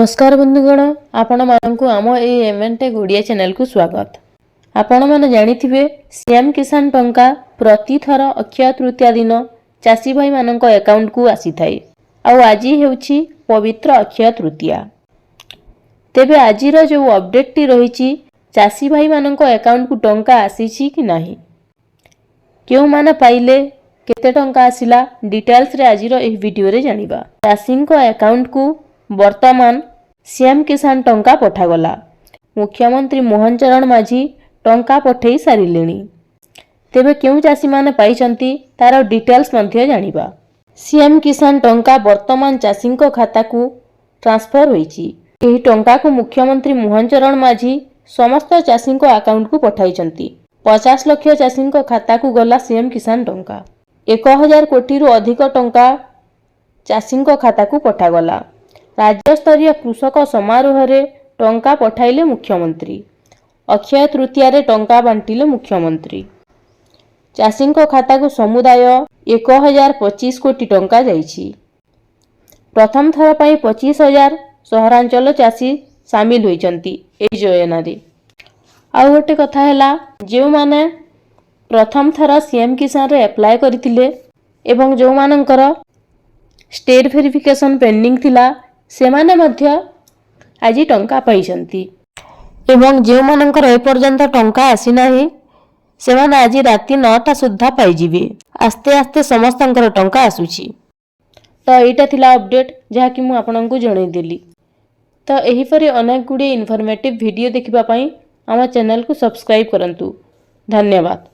नमस्कार बंधुगण, आपण मानकु आम एमएनटेक ओडिया चैनल को स्वागत। आपण माने जानिथिबे सीएम किसान टंका प्रति थर अक्षय तृतीया दिन चासी भाई मानक अकाउंट को आसी थाए। आउ आज हेउछि पवित्र अक्षय तृतीया। तेबे आजिर जो अपडेट टी रहिछि चासी भाई मानक अकाउंट को टंका आसीछि कि नाही, केउ माने पाइले, केते टंका आसिला, डिटेल्स रे आजिर एही वीडियो रे जानिबा। चासी को अकाउंट को वर्तमान सीएम किसान टंका पठागला। मुख्यमंत्री मोहन चरण माझी टंका पठेई सारिलेनी। तेबे केउ चासी माने पाइचंती तार डिटेल्स मध्ये जानिबा। सीएम किसान टंका वर्तमान चासी को खाता को ट्रांसफर होईची। एही टंका को मुख्यमंत्री मोहन चरण माझी समस्त चासी को अकाउंट को पठाइचंती। 50 लाख चासी को खाता को गला सीएम किसान टंका। 1000 कोटी रु अधिक टंका चासी को खाता को पठागला। राज्य स्तरीय कृषक समारोह रे टंका पठाइले मुख्यमंत्री। अक्षय तृतीया रे टंका बांटिले मुख्यमंत्री। चासी को खाता को समुदाय 1025 कोटी टंका जाइछि। प्रथम थर पई 25,000 सहरांचल चासी सामिल होइचंती ए योजना रे। आ गोटे कथा हैला, जे माने प्रथम थर सीएम किसान रे अप्लाई करिथिले एवं जो मानकर स्टेट वेरिफिकेशन पेंडिंग थिला सेमाने मध्य आज टंका पाइछंती। एवं जे मानकर ए पर्यंत टंका आसी नाही सेमाने आज राति 9टा सुद्धा पाइजिबे। आस्ते आस्ते समस्तंकर टंका आसुची। तो एटा थिला अपडेट जहा कि मु आपनंकु जणै देली। तो एही परे अनेक गुडी इन्फॉर्मेटिव वीडियो देखिबा पई आम चैनल को सब्सक्राइब करंतु। धन्यवाद।